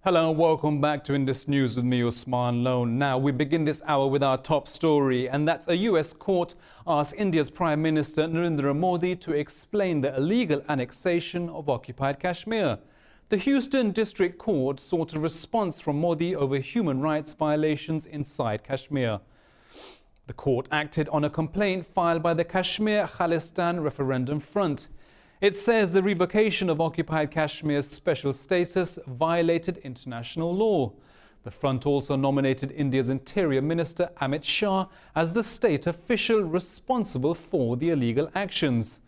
Hello and welcome back to Indus News with me, Usman Lone. Now, we begin this hour with our top story, and that's a US court asked India's Prime Minister Narendra Modi to explain the illegal annexation of occupied Kashmir. The Houston District Court sought a response from Modi over human rights violations inside Kashmir. The court acted on a complaint filed by the Kashmir Khalistan Referendum Front. It says the revocation of occupied Kashmir's special status violated international law. The front also nominated India's Interior Minister Amit Shah as the state official responsible for the illegal actions.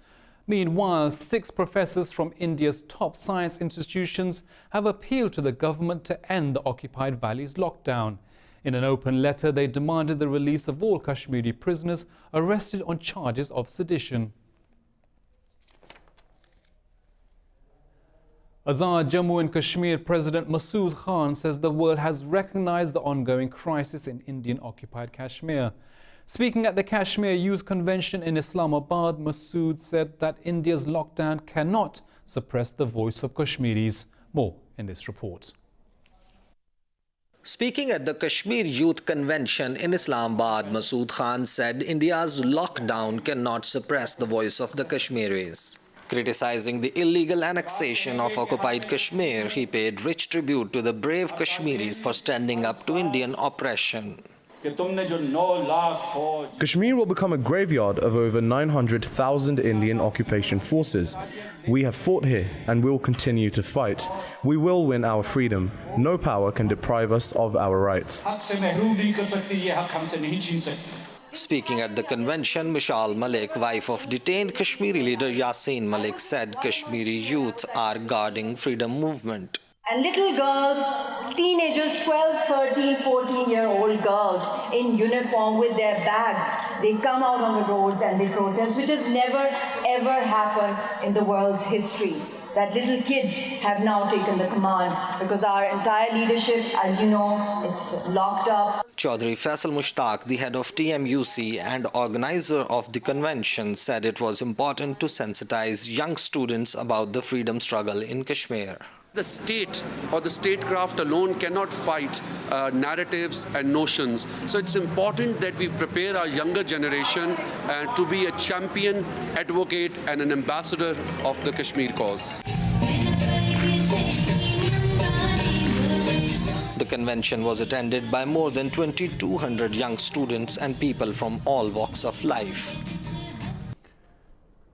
Meanwhile, 6 professors from India's top science institutions have appealed to the government to end the occupied valley's lockdown. In an open letter, they demanded the release of all Kashmiri prisoners arrested on charges of sedition. Azad Jammu and Kashmir President Masood Khan says the world has recognized the ongoing crisis in Indian-occupied Kashmir. Speaking at the Kashmir Youth Convention in Islamabad, Masood said that India's lockdown cannot suppress the voice of Kashmiris. More in this report. Speaking at the Kashmir Youth Convention in Islamabad, Masood Khan said India's lockdown cannot suppress the voice of the Kashmiris. Criticizing the illegal annexation of occupied Kashmir, he paid rich tribute to the brave Kashmiris for standing up to Indian oppression. Kashmir will become a graveyard of over 900,000 Indian occupation forces. We have fought here and will continue to fight. We will win our freedom. No power can deprive us of our rights. Speaking at the convention, Mishal Malik, wife of detained Kashmiri leader Yasin Malik, said Kashmiri youth are guarding freedom movement. And little girls, teenagers, 12, 13, 14-year-old girls in uniform with their bags, they come out on the roads and they protest, which has never ever happened in the world's history. That little kids have now taken the command because our entire leadership, as you know, it's locked up. Chaudhry Faisal Mushtaq, the head of TMUC and organizer of the convention, said it was important to sensitize young students about the freedom struggle in Kashmir. The state or the statecraft alone cannot fight narratives and notions. So it's important that we prepare our younger generation to be a champion, advocate and an ambassador of the Kashmir cause. The convention was attended by more than 2,200 young students and people from all walks of life.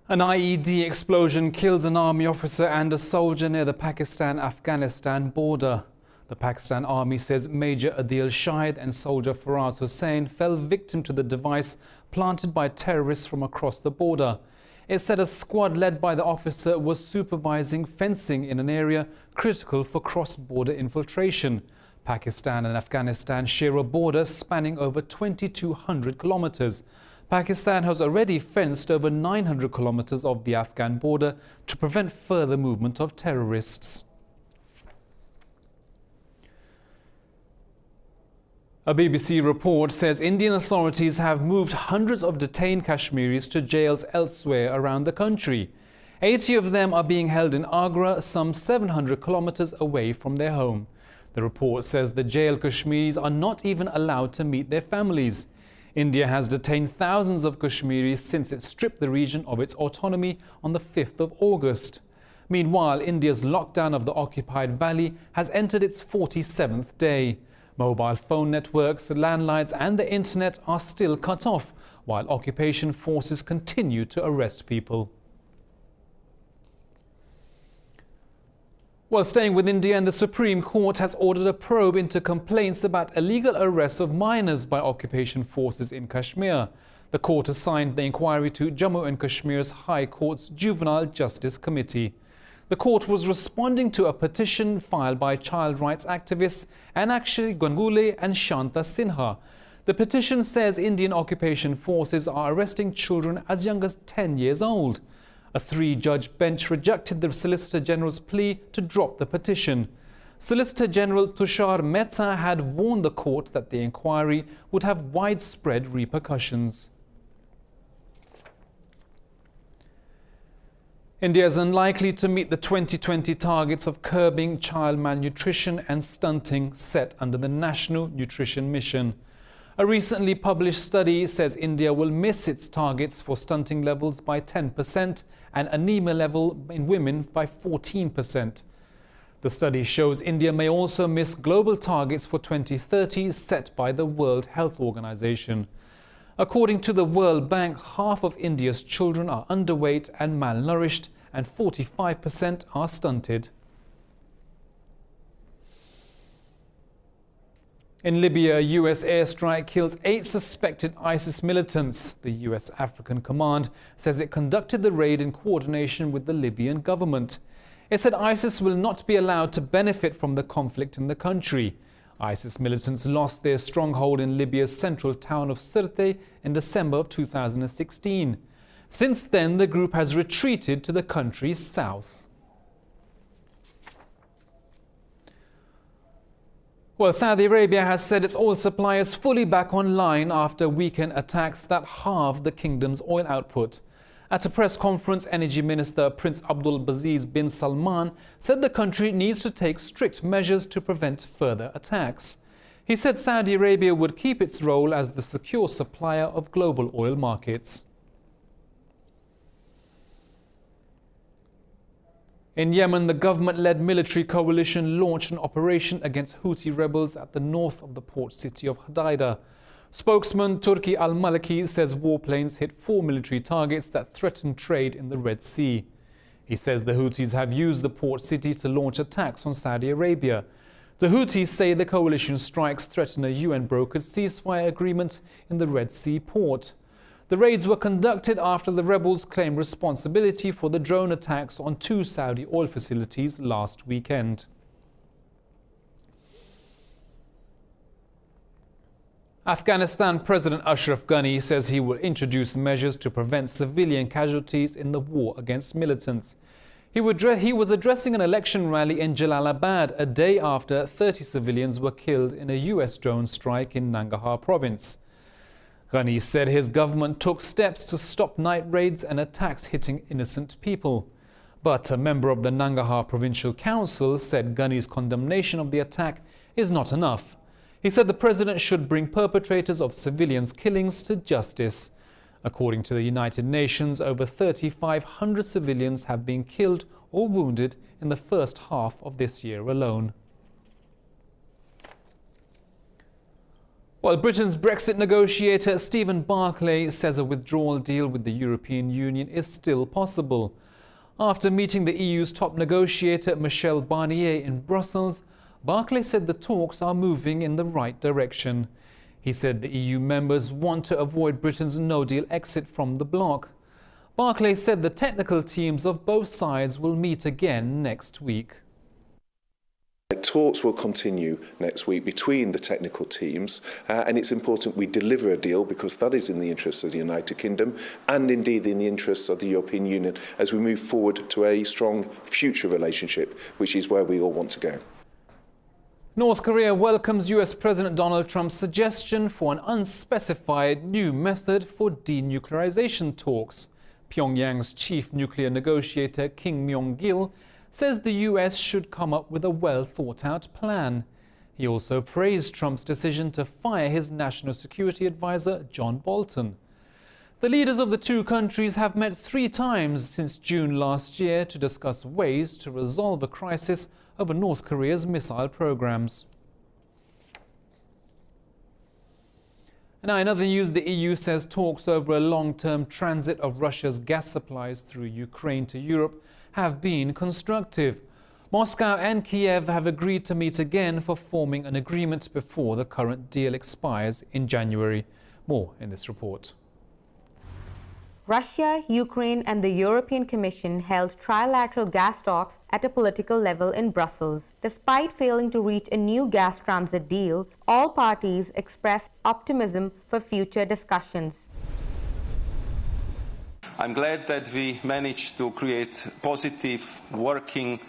An IED explosion kills an army officer and a soldier near the Pakistan-Afghanistan border. The Pakistan Army says Major Adil Shahid and soldier Faraz Hussain fell victim to the device planted by terrorists from across the border. It said a squad led by the officer was supervising fencing in an area critical for cross-border infiltration. Pakistan and Afghanistan share a border spanning over 2,200 kilometers. Pakistan has already fenced over 900 kilometers of the Afghan border to prevent further movement of terrorists. A BBC report says Indian authorities have moved hundreds of detained Kashmiris to jails elsewhere around the country. 80 of them are being held in Agra, some 700 kilometers away from their home. The report says the jailed Kashmiris are not even allowed to meet their families. India has detained thousands of Kashmiris since it stripped the region of its autonomy on the 5th of August. Meanwhile, India's lockdown of the occupied valley has entered its 47th day. Mobile phone networks, landlines and the internet are still cut off, while occupation forces continue to arrest people. Well, staying with India, and the Supreme Court has ordered a probe into complaints about illegal arrests of minors by occupation forces in Kashmir. The court assigned the inquiry to Jammu and Kashmir's High Court's Juvenile Justice Committee. The court was responding to a petition filed by child rights activists Anakshi Gangule and Shanta Sinha. The petition says Indian occupation forces are arresting children as young as 10 years old. A 3-judge bench rejected the Solicitor General's plea to drop the petition. Solicitor General Tushar Mehta had warned the court that the inquiry would have widespread repercussions. India is unlikely to meet the 2020 targets of curbing child malnutrition and stunting set under the National Nutrition Mission. A recently published study says India will miss its targets for stunting levels by 10% and anemia level in women by 14%. The study shows India may also miss global targets for 2030 set by the World Health Organization. According to the World Bank, half of India's children are underweight and malnourished, and 45% are stunted. In Libya, a US airstrike kills 8 suspected ISIS militants. The US African Command says it conducted the raid in coordination with the Libyan government. It said ISIS will not be allowed to benefit from the conflict in the country. ISIS militants lost their stronghold in Libya's central town of Sirte in December of 2016. Since then, the group has retreated to the country's south. Well, Saudi Arabia has said its oil supply is fully back online after weekend attacks that halved the kingdom's oil output. At a press conference, Energy Minister Prince Abdulaziz bin Salman said the country needs to take strict measures to prevent further attacks. He said Saudi Arabia would keep its role as the secure supplier of global oil markets. In Yemen, the government-led military coalition launched an operation against Houthi rebels at the north of the port city of Hodeidah. Spokesman Turki al-Maliki says warplanes hit 4 military targets that threaten trade in the Red Sea. He says the Houthis have used the port city to launch attacks on Saudi Arabia. The Houthis say the coalition strikes threaten a UN-brokered ceasefire agreement in the Red Sea port. The raids were conducted after the rebels claimed responsibility for the drone attacks on 2 Saudi oil facilities last weekend. Afghanistan President Ashraf Ghani says he will introduce measures to prevent civilian casualties in the war against militants. He was addressing an election rally in Jalalabad a day after 30 civilians were killed in a US drone strike in Nangarhar province. Ghani said his government took steps to stop night raids and attacks hitting innocent people. But a member of the Nangarhar Provincial Council said Ghani's condemnation of the attack is not enough. He said the president should bring perpetrators of civilians' killings to justice. According to the United Nations, over 3,500 civilians have been killed or wounded in the first half of this year alone. Well, Britain's Brexit negotiator Stephen Barclay says a withdrawal deal with the European Union is still possible. After meeting the EU's top negotiator Michel Barnier in Brussels, Barclay said the talks are moving in the right direction. He said the EU members want to avoid Britain's no-deal exit from the bloc. Barclay said the technical teams of both sides will meet again next week. Talks will continue next week between the technical teams, and it's important we deliver a deal because that is in the interests of the United Kingdom and indeed in the interests of the European Union as we move forward to a strong future relationship, which is where we all want to go. North Korea welcomes US President Donald Trump's suggestion for an unspecified new method for denuclearization talks. Pyongyang's chief nuclear negotiator Kim Myong-gil says the US should come up with a well-thought-out plan. He also praised Trump's decision to fire his national security advisor, John Bolton. The leaders of the two countries have met 3 times since June last year to discuss ways to resolve a crisis over North Korea's missile programs. Now, in other news, the EU says talks over a long-term transit of Russia's gas supplies through Ukraine to Europe have been constructive. Moscow and Kiev have agreed to meet again for forming an agreement before the current deal expires in January. More in this report. Russia, Ukraine and the European Commission held trilateral gas talks at a political level in Brussels. Despite failing to reach a new gas transit deal, all parties expressed optimism for future discussions. I'm glad that we managed to create positive, working,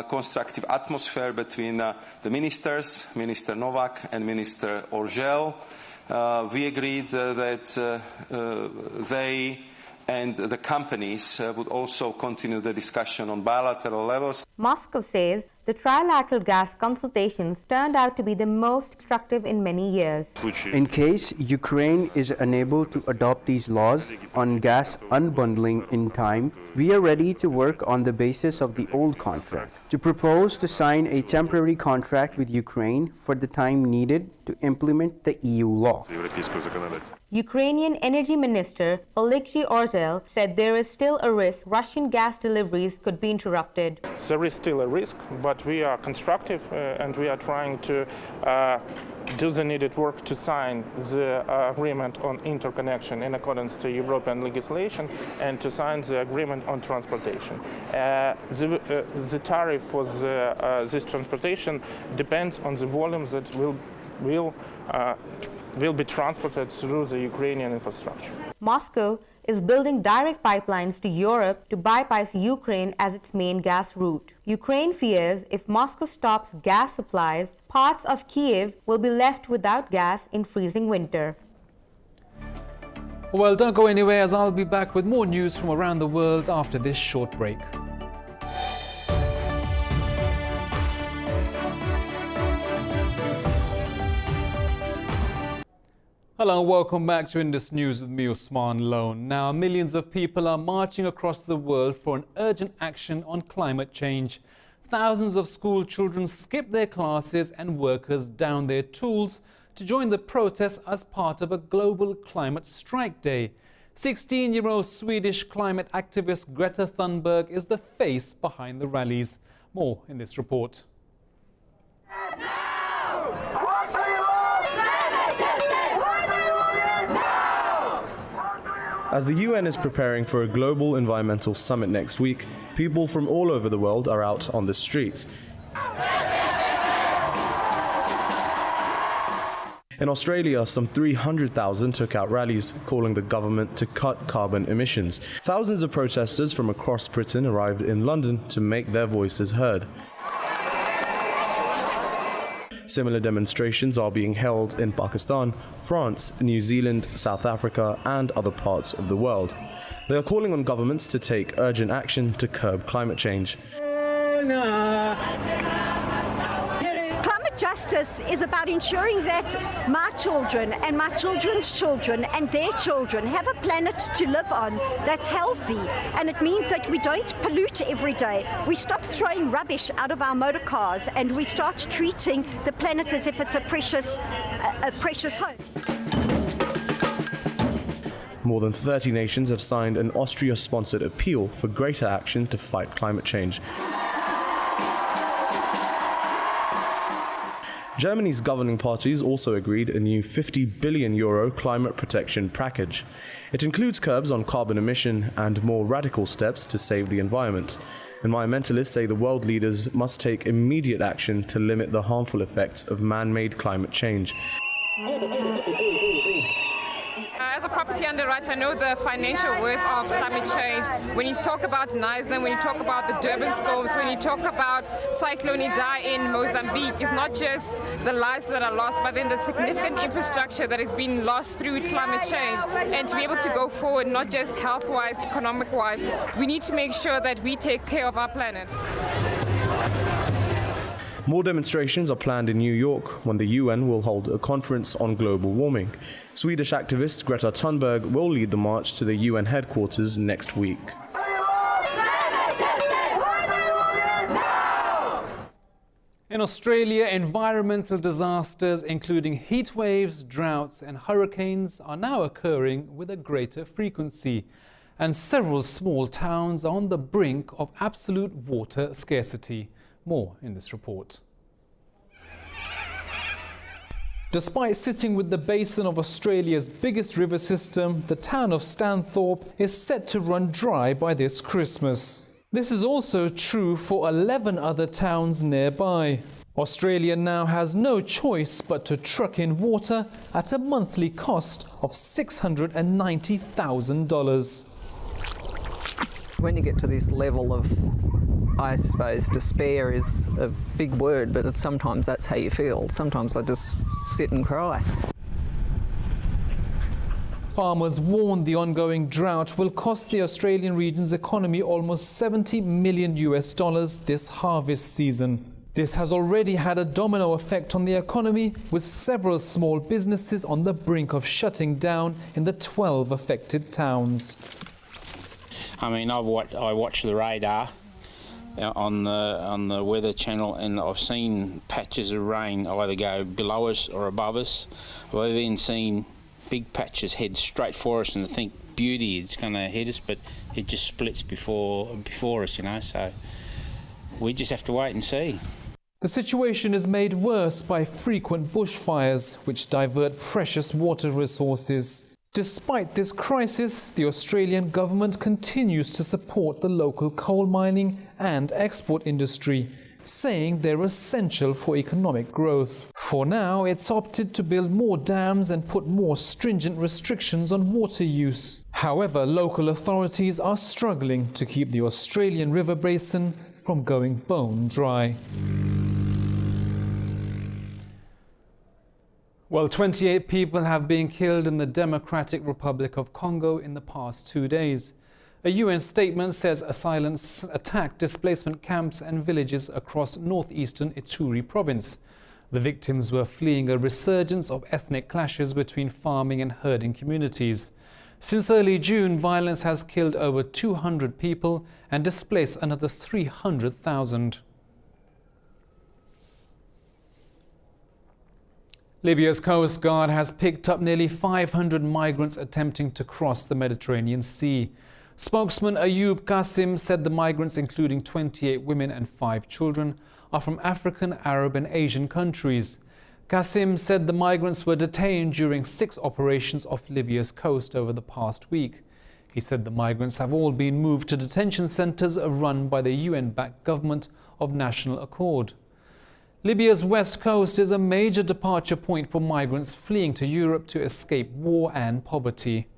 constructive atmosphere between the ministers, Minister Novak and Minister Orgel. We agreed that they and the companies would also continue the discussion on bilateral levels. Moscow says the trilateral gas consultations turned out to be the most constructive in many years. In case Ukraine is unable to adopt these laws on gas unbundling in time, we are ready to work on the basis of the old contract, to propose to sign a temporary contract with Ukraine for the time needed to implement the EU law. Ukrainian Energy Minister Oleksiy Orzel said there is still a risk Russian gas deliveries could be interrupted. There is still a risk, but we are constructive and we are trying to do the needed work to sign the agreement on interconnection in accordance to European legislation and to sign the agreement on transportation. The tariff for this transportation depends on the volumes that will be transported through the Ukrainian infrastructure. Moscow is building direct pipelines to Europe to bypass Ukraine as its main gas route. Ukraine fears if Moscow stops gas supplies, parts of Kyiv will be left without gas in freezing winter. Well, don't go anywhere, as I'll be back with more news from around the world after this short break. Hello and welcome back to Indus News with me, Usman Lone. Now, millions of people are marching across the world for an urgent action on climate change. Thousands of school children skip their classes and workers down their tools to join the protests as part of a global climate strike day. 16-year-old Swedish climate activist Greta Thunberg is the face behind the rallies. More in this report. As the UN is preparing for a global environmental summit next week, people from all over the world are out on the streets. In Australia, some 300,000 took out rallies calling the government to cut carbon emissions. Thousands of protesters from across Britain arrived in London to make their voices heard. Similar demonstrations are being held in Pakistan, France, New Zealand, South Africa, and other parts of the world. They are calling on governments to take urgent action to curb climate change. Climate justice is about ensuring that my children and my children's children and their children have a planet to live on that's healthy, and it means that we don't pollute every day. We stop throwing rubbish out of our motor cars and we start treating the planet as if it's a precious home. More than 30 nations have signed an Austria-sponsored appeal for greater action to fight climate change. Germany's governing parties also agreed a new €50 billion climate protection package. It includes curbs on carbon emission and more radical steps to save the environment. Environmentalists say the world leaders must take immediate action to limit the harmful effects of man-made climate change. As a property underwriter, I know the financial worth of climate change. When you talk about Nisna, when you talk about the Durban storms, when you talk about Cyclone Idai in Mozambique, it's not just the lives that are lost, but then the significant infrastructure that has been lost through climate change. And to be able to go forward, not just health-wise, economic-wise, we need to make sure that we take care of our planet. More demonstrations are planned in New York when the UN will hold a conference on global warming. Swedish activist Greta Thunberg will lead the march to the UN headquarters next week. In Australia, environmental disasters including heat waves, droughts and hurricanes are now occurring with a greater frequency. And several small towns are on the brink of absolute water scarcity. More in this report. Despite sitting with the basin of Australia's biggest river system, the town of Stanthorpe is set to run dry by this Christmas. This is also true for 11 other towns nearby. Australia now has no choice but to truck in water at a monthly cost of $690,000. When you get to this level of, I suppose, despair is a big word, but sometimes that's how you feel. Sometimes I just sit and cry. Farmers warn the ongoing drought will cost the Australian region's economy almost $70 million this harvest season. This has already had a domino effect on the economy, with several small businesses on the brink of shutting down in the 12 affected towns. I mean, I watch the radar on the weather channel, and I've seen patches of rain either go below us or above us. I've then seen big patches head straight for us, and I think beauty, it's going to hit us, but it just splits before us, you know, so we just have to wait and see. The situation is made worse by frequent bushfires, which divert precious water resources. Despite this crisis, the Australian government continues to support the local coal mining and export industry, saying they're essential for economic growth. For now, it's opted to build more dams and put more stringent restrictions on water use. However, local authorities are struggling to keep the Australian river basin from going bone dry. Well, 28 people have been killed in the Democratic Republic of Congo in the past 2 days. A UN statement says assailants attacked displacement camps and villages across northeastern Ituri province. The victims were fleeing a resurgence of ethnic clashes between farming and herding communities. Since early June, violence has killed over 200 people and displaced another 300,000. Libya's Coast Guard has picked up nearly 500 migrants attempting to cross the Mediterranean Sea. Spokesman Ayub Qasim said the migrants, including 28 women and 5 children, are from African, Arab and Asian countries. Qasim said the migrants were detained during 6 operations off Libya's coast over the past week. He said the migrants have all been moved to detention centres run by the UN-backed government of national accord. Libya's west coast is a major departure point for migrants fleeing to Europe to escape war and poverty.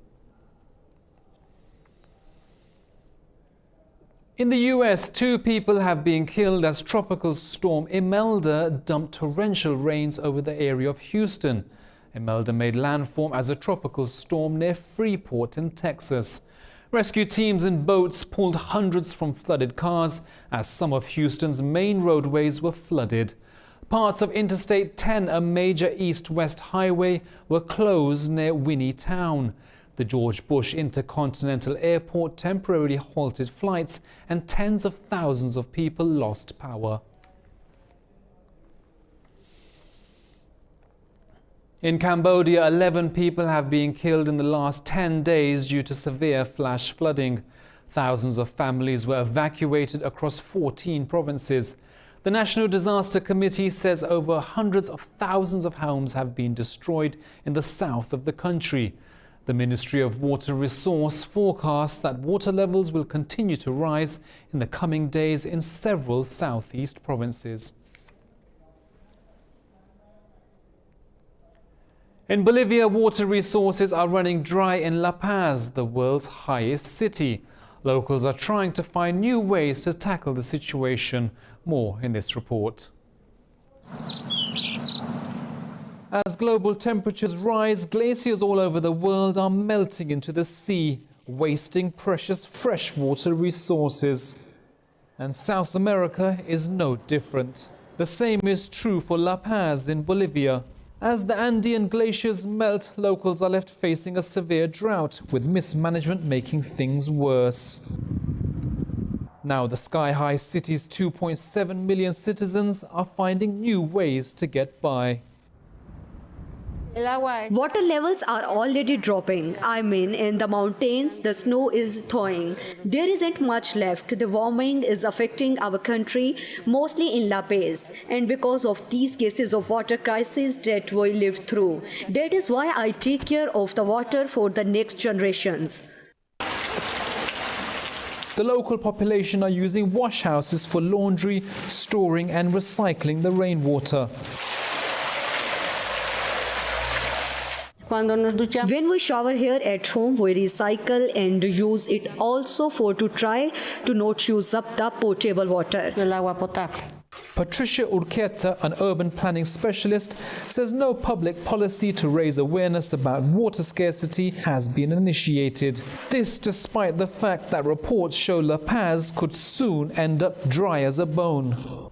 In the US, 2 people have been killed as tropical storm Imelda dumped torrential rains over the area of Houston. Imelda made landfall as a tropical storm near Freeport in Texas. Rescue teams and boats pulled hundreds from flooded cars as some of Houston's main roadways were flooded. Parts of Interstate 10, a major east-west highway, were closed near Winnie Town. The George Bush Intercontinental Airport temporarily halted flights and tens of thousands of people lost power. In Cambodia, 11 people have been killed in the last 10 days due to severe flash flooding. Thousands of families were evacuated across 14 provinces. The National Disaster Committee says over hundreds of thousands of homes have been destroyed in the south of the country. The Ministry of Water Resource forecasts that water levels will continue to rise in the coming days in several southeast provinces. In Bolivia, water resources are running dry in La Paz, the world's highest city. Locals are trying to find new ways to tackle the situation. More in this report. As global temperatures rise, glaciers all over the world are melting into the sea, wasting precious freshwater resources. And South America is no different. The same is true for La Paz in Bolivia. As the Andean glaciers melt, locals are left facing a severe drought, with mismanagement making things worse. Now the sky-high city's 2.7 million citizens are finding new ways to get by. Water levels are already dropping. I mean, in the mountains, the snow is thawing. There isn't much left. The warming is affecting our country, mostly in La Paz. And because of these cases of water crisis that we lived through, that is why I take care of the water for the next generations. The local population are using washhouses for laundry, storing and recycling the rainwater. When we shower here at home, we recycle and use it also to try to not use up the potable water. Patricia Urqueta, an urban planning specialist, says no public policy to raise awareness about water scarcity has been initiated. This despite the fact that reports show La Paz could soon end up dry as a bone.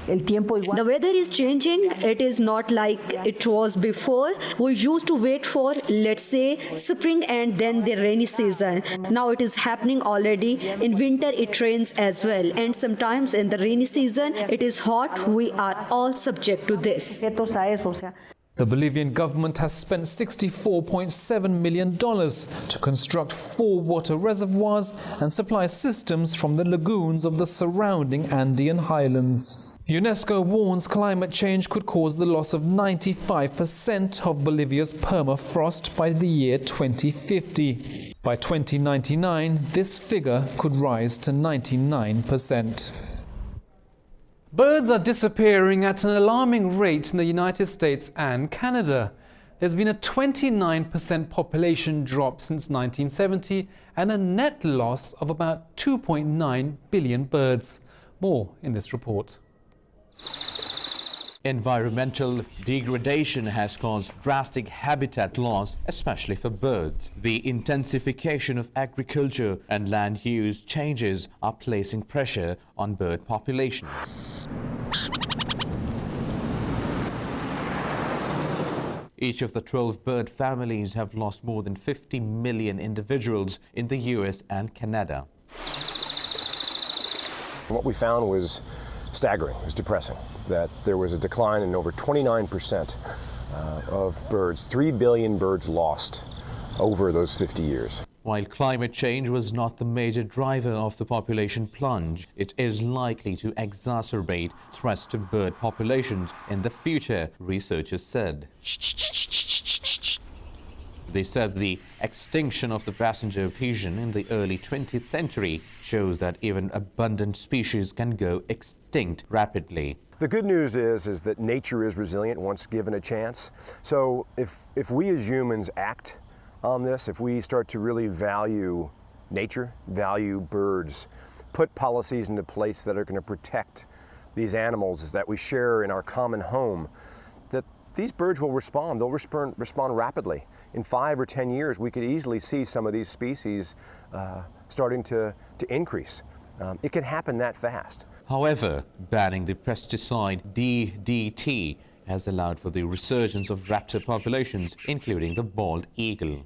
The weather is changing. It is not like it was before. We used to wait for, let's say, spring and then the rainy season. Now it is happening already. In winter it rains as well. And sometimes in the rainy season it is hot. We are all subject to this. The Bolivian government has spent $64.7 million to construct 4 water reservoirs and supply systems from the lagoons of the surrounding Andean highlands. UNESCO warns climate change could cause the loss of 95% of Bolivia's permafrost by the year 2050. By 2099, this figure could rise to 99%. Birds are disappearing at an alarming rate in the United States and Canada. There's been a 29% population drop since 1970 and a net loss of about 2.9 billion birds. More in this report. Environmental degradation has caused drastic habitat loss, especially for birds. The intensification of agriculture and land use changes are placing pressure on bird populations. Each of the 12 bird families have lost more than 50 million individuals in the US and Canada. What we found was staggering, it was depressing, that there was a decline in over 29% of birds, 3 billion birds lost over those 50 years. While climate change was not the major driver of the population plunge, it is likely to exacerbate threats to bird populations in the future, researchers said. They said the extinction of the passenger pigeon in the early 20th century shows that even abundant species can go extinct rapidly. The good news is that nature is resilient once given a chance. So if we as humans act on this, if we start to really value nature, value birds, put policies into place that are going to protect these animals that we share in our common home, that these birds will respond. They'll respond rapidly. In 5 or 10 years, we could easily see some of these species starting to increase. It can happen that fast. However, banning the pesticide DDT has allowed for the resurgence of raptor populations, including the bald eagle.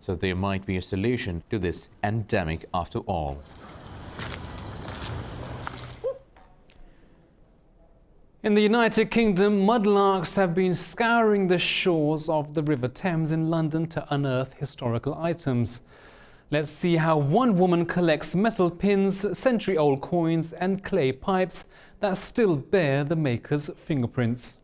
So there might be a solution to this endemic after all. In the United Kingdom, mudlarks have been scouring the shores of the River Thames in London to unearth historical items. Let's see how one woman collects metal pins, century-old coins and clay pipes that still bear the maker's fingerprints.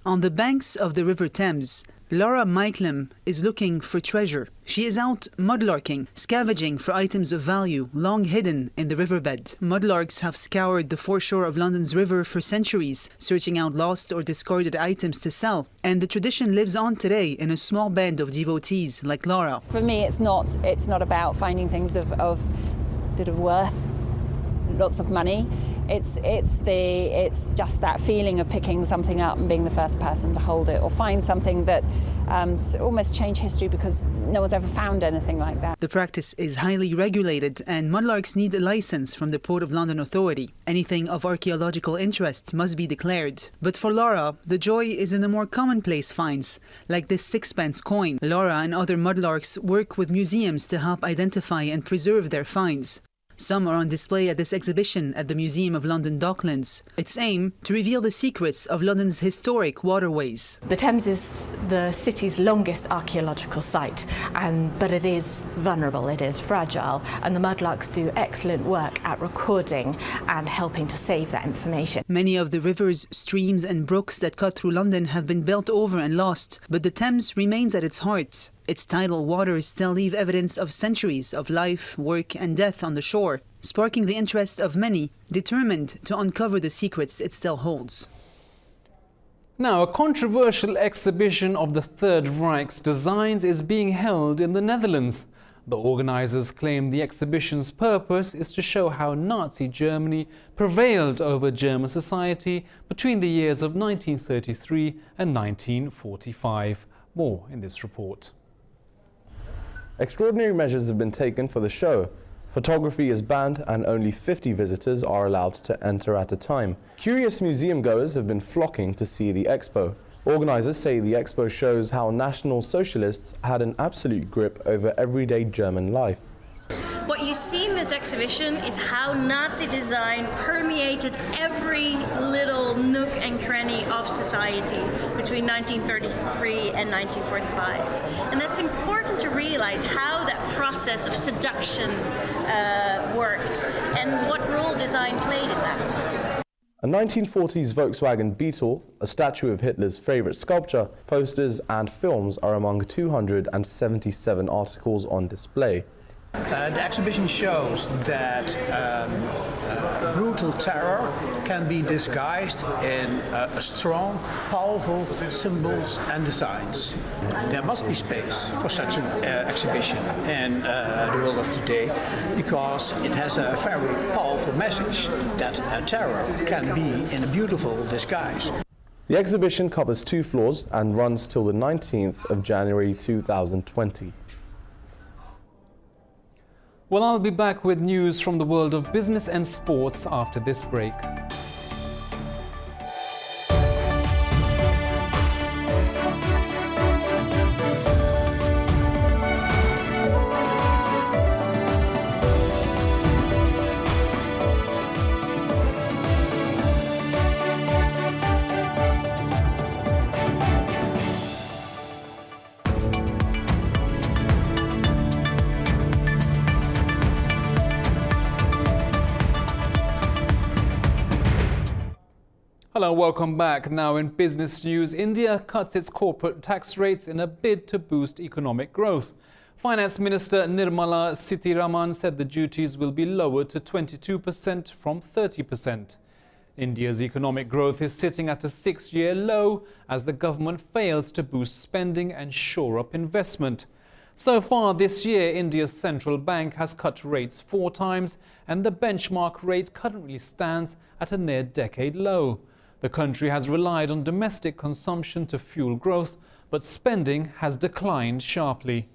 On the banks of the River Thames, Laura Micklem is looking for treasure. She is out mudlarking, scavenging for items of value long hidden in the riverbed. Mudlarks have scoured the foreshore of London's river for centuries, searching out lost or discarded items to sell. And the tradition lives on today in a small band of devotees like Laura. For me, it's not about finding things of that are worth lots of money. It's just that feeling of picking something up and being the first person to hold it, or find something that almost change history because no one's ever found anything like that. The practice is highly regulated and mudlarks need a license from the Port of London Authority. Anything of archaeological interest must be declared. But for Laura, the joy is in the more commonplace finds, like this 6-pence coin. Laura and other mudlarks work with museums to help identify and preserve their finds. Some are on display at this exhibition at the Museum of London Docklands. Its aim to reveal the secrets of London's historic waterways. The Thames is the city's longest archaeological site, but it is vulnerable, it is fragile, and the mudlarks do excellent work at recording and helping to save that information. Many of the rivers, streams and brooks that cut through London have been built over and lost, but the Thames remains at its heart. Its tidal waters still leave evidence of centuries of life, work and death on the shore, sparking the interest of many determined to uncover the secrets it still holds. Now, a controversial exhibition of the Third Reich's designs is being held in the Netherlands. The organisers claim the exhibition's purpose is to show how Nazi Germany prevailed over German society between the years of 1933 and 1945. More in this report. Extraordinary measures have been taken for the show. Photography is banned and only 50 visitors are allowed to enter at a time. Curious museum goers have been flocking to see the expo. Organisers say the expo shows how National Socialists had an absolute grip over everyday German life. What you see in this exhibition is how Nazi design permeated every little nook and cranny of society between 1933 and 1945. And that's important to realize how that process of seduction worked and what role design played in that. A 1940s Volkswagen Beetle, a statue of Hitler's favourite sculpture, posters and films are among 277 articles on display. The exhibition shows that brutal terror can be disguised in strong, powerful symbols and designs. There must be space for such an exhibition in the world of today, because it has a very powerful message that terror can be in a beautiful disguise. The exhibition covers 2 floors and runs till the 19th of January 2020. Well, I'll be back with news from the world of business and sports after this break. Hello, welcome back. Now in business news, India cuts its corporate tax rates in a bid to boost economic growth. Finance Minister Nirmala Sitharaman said the duties will be lowered to 22% from 30%. India's economic growth is sitting at a 6-year low as the government fails to boost spending and shore up investment. So far this year, India's central bank has cut rates 4 times and the benchmark rate currently stands at a near-decade low. The country has relied on domestic consumption to fuel growth, but spending has declined sharply.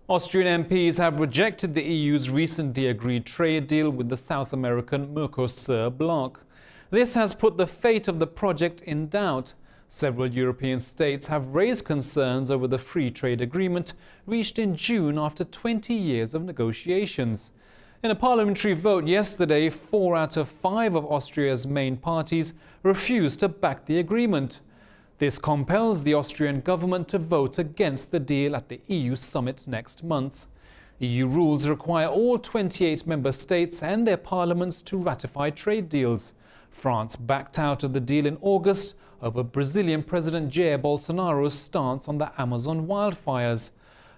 Austrian MPs have rejected the EU's recently agreed trade deal with the South American Mercosur bloc. This has put the fate of the project in doubt. Several European states have raised concerns over the free trade agreement reached in June after 20 years of negotiations. In a parliamentary vote yesterday, 4 out of 5 of Austria's main parties refused to back the agreement. This compels the Austrian government to vote against the deal at the EU summit next month. EU rules require all 28 member states and their parliaments to ratify trade deals. France backed out of the deal in August over Brazilian President Jair Bolsonaro's stance on the Amazon wildfires.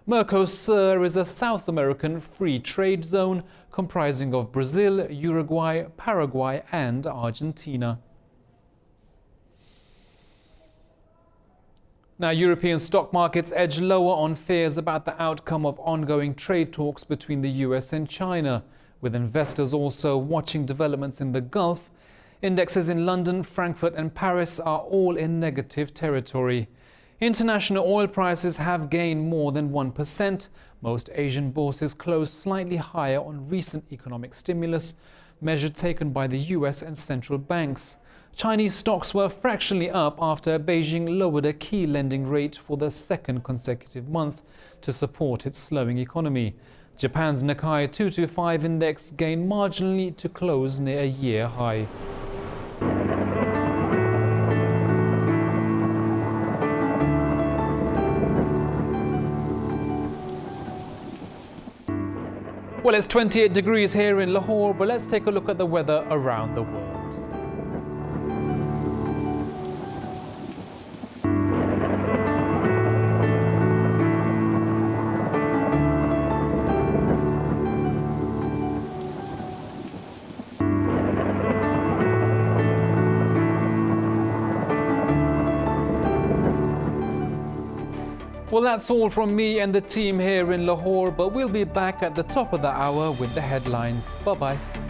Mercosur is a South American free trade zone comprising of Brazil, Uruguay, Paraguay and Argentina. Now, European stock markets edge lower on fears about the outcome of ongoing trade talks between the US and China, with investors also watching developments in the Gulf. Indexes in London, Frankfurt and Paris are all in negative territory. International oil prices have gained more than 1%. Most Asian bourses closed slightly higher on recent economic stimulus, measure taken by the US and central banks. Chinese stocks were fractionally up after Beijing lowered a key lending rate for the 2nd consecutive month to support its slowing economy. Japan's Nikkei 225 index gained marginally to close near a year high. Well, it's 28 degrees here in Lahore, but let's take a look at the weather around the world. Well, that's all from me and the team here in Lahore, but we'll be back at the top of the hour with the headlines. Bye-bye.